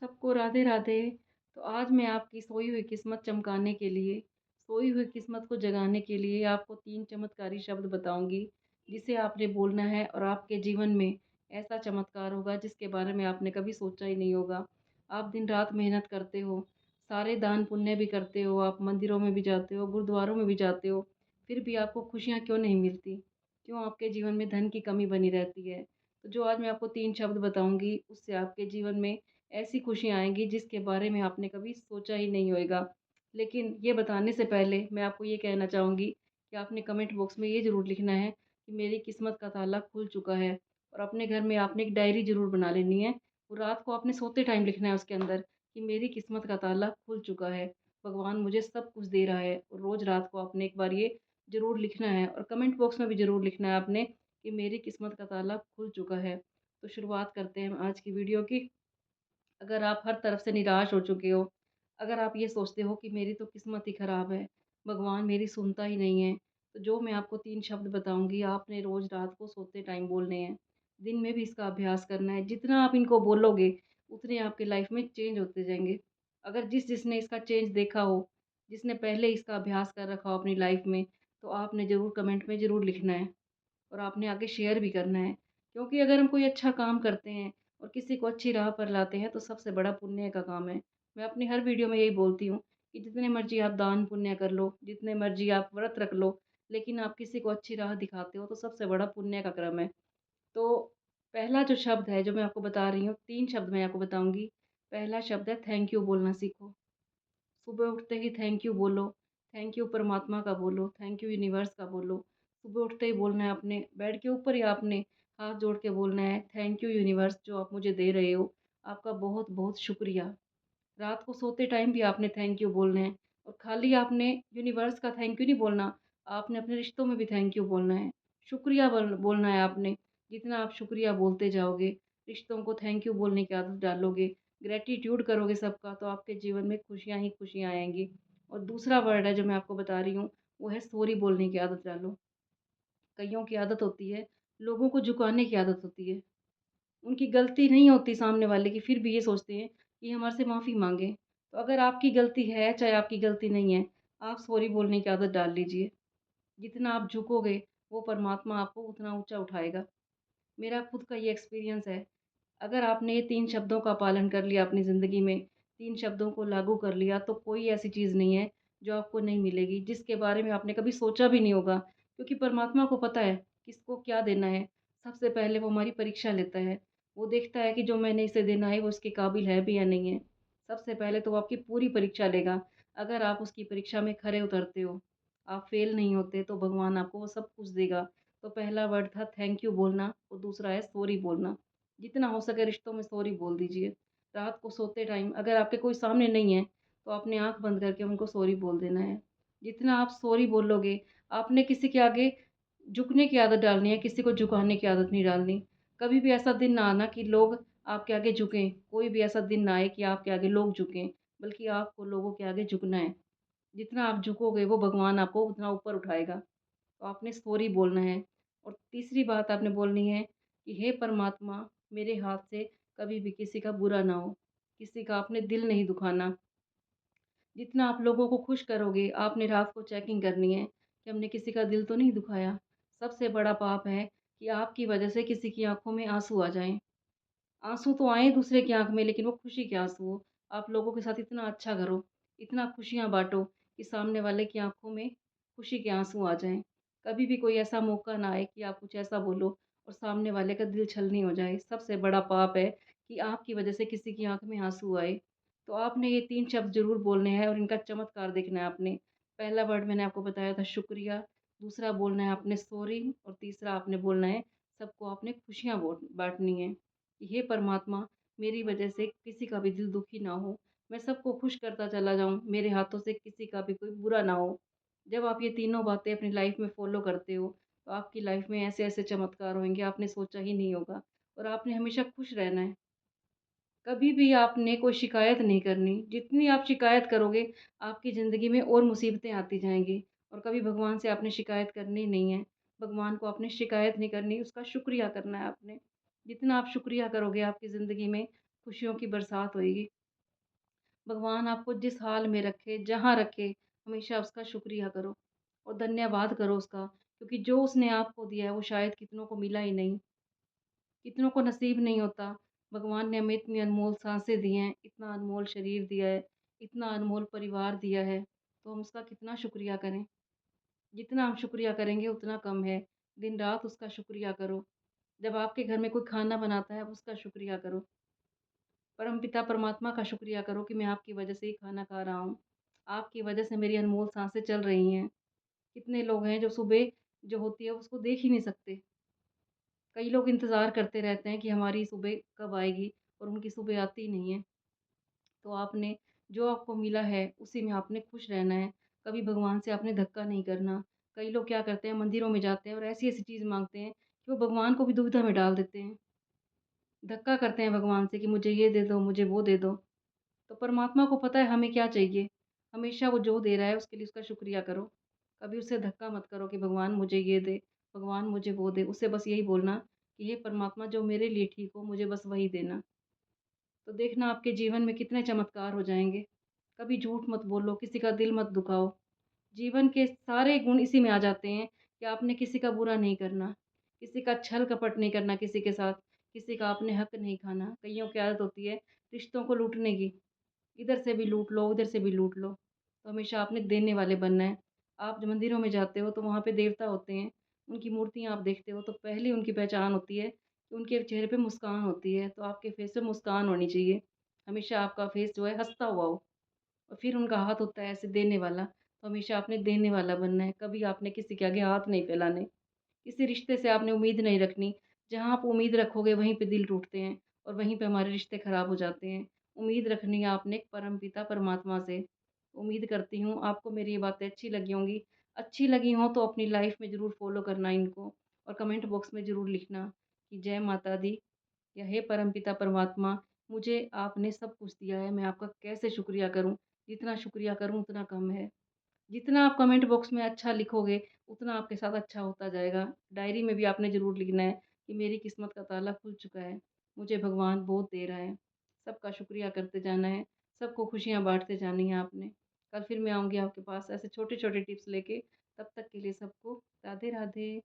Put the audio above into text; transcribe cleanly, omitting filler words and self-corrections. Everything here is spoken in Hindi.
सबको राधे राधे। तो आज मैं आपकी सोई हुई किस्मत चमकाने के लिए, सोई हुई किस्मत को जगाने के लिए आपको 3 चमत्कारी शब्द बताऊँगी, जिसे आपने बोलना है और आपके जीवन में ऐसा चमत्कार होगा जिसके बारे में आपने कभी सोचा ही नहीं होगा। आप दिन-रात मेहनत करते हो, सारे दान पुण्य भी करते हो, आप मंदिरों में भी जाते हो, गुरुद्वारों में भी जाते हो, फिर भी आपको खुशियाँ क्यों नहीं मिलती? क्यों आपके जीवन में धन की कमी बनी रहती है? तो जो आज मैं आपको 3 शब्द बताऊँगी, उससे आपके जीवन में ऐसी खुशियाँ आएँगी जिसके बारे में आपने कभी सोचा ही नहीं होएगा। लेकिन ये बताने से पहले मैं आपको ये कहना चाहूँगी कि आपने कमेंट बॉक्स में ये ज़रूर लिखना है कि मेरी किस्मत का ताला खुल चुका है, और अपने घर में आपने एक डायरी ज़रूर बना लेनी है। और रात को आपने सोते टाइम लिखना है उसके अंदर कि मेरी किस्मत का ताला खुल चुका है, भगवान मुझे सब कुछ दे रहा है। और रोज़ रात को आपने एक बार ये ज़रूर लिखना है, और कमेंट बॉक्स में भी ज़रूर लिखना है आपने कि मेरी किस्मत का ताला खुल चुका है। तो शुरुआत करते हैं हम आज की वीडियो की। अगर आप हर तरफ से निराश हो चुके हो, अगर आप ये सोचते हो कि मेरी तो किस्मत ही ख़राब है, भगवान मेरी सुनता ही नहीं है, तो जो मैं आपको 3 शब्द बताऊँगी, आपने रोज़ रात को सोते टाइम बोलने हैं। दिन में भी इसका अभ्यास करना है। जितना आप इनको बोलोगे, उतने आपकी लाइफ़ में चेंज होते जाएँगे। अगर जिसने इसका चेंज देखा हो, जिसने पहले इसका अभ्यास कर रखा हो अपनी लाइफ़ में, तो आपने ज़रूर कमेंट में ज़रूर लिखना है। और आपने आगे शेयर भी करना है। क्योंकि अगर हम कोई अच्छा काम करते हैं और किसी को अच्छी राह पर लाते हैं, तो सबसे बड़ा पुण्य का काम है। मैं अपनी हर वीडियो में यही बोलती हूँ कि जितने मर्ज़ी आप दान पुण्य कर लो, जितने मर्ज़ी आप व्रत रख लो, लेकिन आप किसी को अच्छी राह दिखाते हो तो सबसे बड़ा पुण्य का क्रम है। तो पहला जो शब्द है जो मैं आपको बता रही हूँ, 3 शब्द मैं आपको बताऊँगी। पहला शब्द है थैंक यू बोलना सीखो। सुबह उठते ही थैंक यू बोलो, थैंक यू परमात्मा का बोलो, थैंक यू यूनिवर्स का बोलो। सुबह उठते ही बोलना है, अपने बेड के ऊपर ही आपने हाथ जोड़ के बोलना है, थैंक यू यूनिवर्स जो आप मुझे दे रहे हो, आपका बहुत-बहुत शुक्रिया। रात को सोते टाइम भी आपने थैंक यू बोलना है, और खाली आपने यूनिवर्स का थैंक यू नहीं बोलना, आपने अपने रिश्तों में भी थैंक यू बोलना है। शुक्रिया बोलना है आपने। जितना आप शुक्रिया बोलते जाओगे, रिश्तों को थैंक यू बोलने की आदत डालोगे, ग्रैटिट्यूड करोगे सबका, तो आपके जीवन में खुशियाँ ही खुशियाँ आएँगी। और दूसरा वर्ड है जो मैं आपको बता रही हूँ, वो है सॉरी बोलने की आदत डालो। कइयों की आदत होती है, लोगों को झुकाने की आदत होती है। उनकी गलती नहीं होती सामने वाले की, फिर भी ये सोचते हैं कि हमारे से माफ़ी माँगे। तो अगर आपकी गलती है, चाहे आपकी गलती नहीं है, आप सॉरी बोलने की आदत डाल लीजिए। जितना आप झुकोगे, वो परमात्मा आपको उतना ऊँचा उठाएगा। मेरा खुद का ये एक्सपीरियंस है। अगर आपने ये 3 शब्दों का पालन कर लिया अपनी ज़िंदगी में, 3 शब्दों को लागू कर लिया, तो कोई ऐसी चीज़ नहीं है जो आपको नहीं मिलेगी, जिसके बारे में आपने कभी सोचा भी नहीं होगा। क्योंकि परमात्मा को पता है किसको क्या देना है। सबसे पहले वो हमारी परीक्षा लेता है। वो देखता है कि जो मैंने इसे देना है वो उसके काबिल है भी या नहीं है। सबसे पहले तो वो आपकी पूरी परीक्षा लेगा। अगर आप उसकी परीक्षा में खरे उतरते हो, आप फेल नहीं होते, तो भगवान आपको वो सब कुछ देगा। तो पहला वर्ड था थैंक यू बोलना, और दूसरा है सॉरी बोलना। जितना हो सके रिश्तों में सॉरी बोल दीजिए। रात को सोते टाइम अगर आपके कोई सामने नहीं है, तो आपने आँख बंद करके उनको सॉरी बोल देना है। जितना आप सॉरी बोलोगे, आपने किसी के आगे झुकने की आदत डालनी है, किसी को झुकाने की आदत नहीं डालनी। कभी भी ऐसा दिन ना आना कि लोग आपके आगे झुकें, कोई भी ऐसा दिन ना आए कि आपके आगे लोग झुकें, बल्कि आपको लोगों के आगे झुकना है। जितना आप झुकोगे, वो भगवान आपको उतना ऊपर उठाएगा। तो आपने सॉरी बोलना है। और तीसरी बात आपने बोलनी है कि हे परमात्मा, मेरे हाथ से कभी भी किसी का बुरा ना हो, किसी का आपने दिल नहीं दुखाना। जितना आप लोगों को खुश करोगे, आपने रात को चेकिंग करनी है कि हमने किसी का दिल तो नहीं दुखाया। सबसे बड़ा पाप है कि आपकी वजह से किसी की आँखों में आँसू आ जाएँ। आँसू तो आएँ दूसरे की आँख में, लेकिन वो खुशी के आँसू हो। आप लोगों के साथ इतना अच्छा करो, इतना खुशियाँ बाँटो कि सामने वाले की आँखों में खुशी के आँसू आ जाएँ। कभी भी कोई ऐसा मौका ना आए कि आप कुछ ऐसा बोलो और सामने वाले का दिल छलनी हो जाए। सबसे बड़ा पाप है कि आपकी वजह से किसी की आँख में आँसू आए। तो आपने ये 3 शब्द ज़रूर बोलने हैं और इनका चमत्कार देखना है आपने। पहला वर्ड मैंने आपको बताया था शुक्रिया, दूसरा बोलना है आपने सॉरी, और तीसरा आपने बोलना है सबको आपने खुशियाँ बाँटनी है। हे परमात्मा, मेरी वजह से किसी का भी दिल दुखी ना हो, मैं सबको खुश करता चला जाऊँ, मेरे हाथों से किसी का भी कोई बुरा ना हो। जब आप ये तीनों बातें अपनी लाइफ़ में फ़ॉलो करते हो, तो आपकी लाइफ़ में ऐसे-ऐसे चमत्कार होंगे, आपने सोचा ही नहीं होगा, और आपने हमेशा खुश रहना है। कभी भी आपने कोई शिकायत नहीं करनी। जितनी आप शिकायत करोगे, आपकी ज़िंदगी में और मुसीबतें आती जाएँगी, और कभी भगवान से आपने शिकायत करनी नहीं है। भगवान को आपने शिकायत नहीं करनी, उसका शुक्रिया करना है आपने। जितना आप शुक्रिया करोगे आपकी ज़िंदगी में, खुशियों की बरसात होएगी। भगवान आपको जिस हाल में रखे, जहाँ रखे, हमेशा उसका शुक्रिया करो और धन्यवाद करो उसका, क्योंकि जो उसने आपको दिया है वो शायद कितनों को मिला ही नहीं, कितनों को नसीब नहीं होता। भगवान ने हमें इतनी अनमोल साँसें दी हैं, इतना अनमोल शरीर दिया है, इतना अनमोल परिवार दिया है, तो हम उसका कितना शुक्रिया करें। जितना हम शुक्रिया करेंगे उतना कम है। दिन-रात उसका शुक्रिया करो। जब आपके घर में कोई खाना बनाता है, उसका शुक्रिया करो। परमपिता परमात्मा का शुक्रिया करो कि मैं आपकी वजह से ही खाना खा रहा हूँ। आपकी वजह से मेरी अनमोल साँसें चल रही हैं। कितने लोग हैं जो सुबह जो होती है उसको देख ही नहीं सकते। कई लोग इंतज़ार करते रहते हैं कि हमारी सुबह कब आएगी और उनकी सुबह आती ही नहीं है। तो आपने जो आपको मिला है उसी में आपने खुश रहना है। कभी भगवान से आपने धक्का नहीं करना। कई लोग क्या करते हैं मंदिरों में जाते हैं और ऐसी-ऐसी चीज़ माँगते हैं कि वो भगवान को भी दुविधा में डाल देते हैं। धक्का करते हैं भगवान से कि मुझे ये दे दो, मुझे वो दे दो। तो परमात्मा को पता है हमें क्या चाहिए। हमेशा वो जो दे रहा है उसके लिए उसका शुक्रिया करो। कभी उससे धक्का मत करो कि भगवान मुझे ये दे, भगवान मुझे वो दे। उससे बस यही बोलना कि हे परमात्मा जो मेरे लिए ठीक हो मुझे बस वही देना। तो देखना आपके जीवन में कितने चमत्कार हो जाएँगे। कभी झूठ मत बोलो, किसी का दिल मत दुखाओ। जीवन के सारे गुण इसी में आ जाते हैं कि आपने किसी का बुरा नहीं करना, किसी का छल-कपट नहीं करना किसी के साथ, किसी का आपने हक नहीं खाना। कइयों की आदत होती है रिश्तों को लूटने की। इधर से भी लूट लो, उधर से भी लूट लो। तो हमेशा आपने देने वाले बनना है। आप जब मंदिरों में जाते हो तो वहाँ पे देवता होते हैं, उनकी मूर्तियाँ आप देखते हो तो पहली उनकी पहचान होती है कि उनके चेहरे पे मुस्कान होती है, तो आपके फेस पे मुस्कान होनी चाहिए। हमेशा आपका फेस जो है हँसता हुआ हो और फिर उनका हाथ होता है ऐसे देने वाला, तो हमेशा आपने देने वाला बनना है, कभी आपने किसी के आगे हाथ नहीं फैलाने। किसी रिश्ते से आपने उम्मीद नहीं रखनी। जहाँ आप उम्मीद रखोगे वहीं पे दिल टूटते हैं और वहीं पे हमारे रिश्ते ख़राब हो जाते हैं। उम्मीद रखनी है आपने एक परमपिता परमात्मा से। उम्मीद करती हूँ आपको मेरी ये बातें अच्छी लगी होंगी। अच्छी लगी हों तो अपनी लाइफ़ में ज़रूर फ़ॉलो करना इनको और कमेंट बॉक्स में ज़रूर लिखना कि जय माता दी या हे परमपिता परमात्मा, मुझे आपने सब कुछ दिया है, मैं आपका कैसे शुक्रिया करूँ? जितना शुक्रिया करूँ उतना कम है। जितना आप कमेंट बॉक्स में अच्छा लिखोगे, उतना आपके साथ अच्छा होता जाएगा। डायरी में भी आपने ज़रूर लिखना है कि मेरी किस्मत का ताला खुल चुका है, मुझे भगवान बहुत दे रहा है। सबका शुक्रिया करते जाना है, सबको खुशियाँ बाँटते जानी है आपने। कल फिर मैं आऊँगी आपके पास ऐसे छोटे-छोटे टिप्स लेके, तब तक के लिए सबको राधे-राधे।